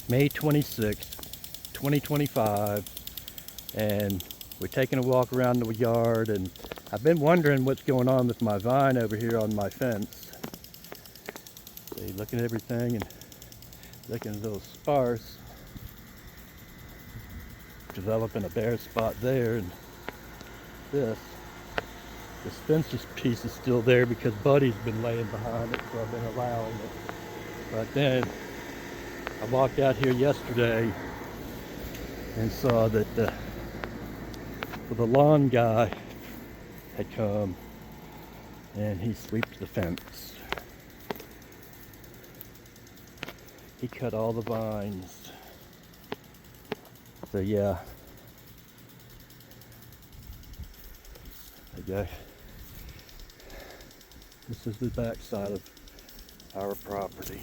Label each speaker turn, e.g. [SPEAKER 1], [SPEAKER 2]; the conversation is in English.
[SPEAKER 1] May 26th, 2025, and we're taking a walk around the yard, and I've been wondering what's going on with my vine over here on my fence. So you're looking at everything and looking a little sparse, developing a bare spot there, and this fence piece is still there because Buddy's been laying behind it, so I've been allowing it. But then I walked out here yesterday and saw that the lawn guy had come and he swept the fence. He cut all the vines. So yeah. Okay. This is the back side of our property.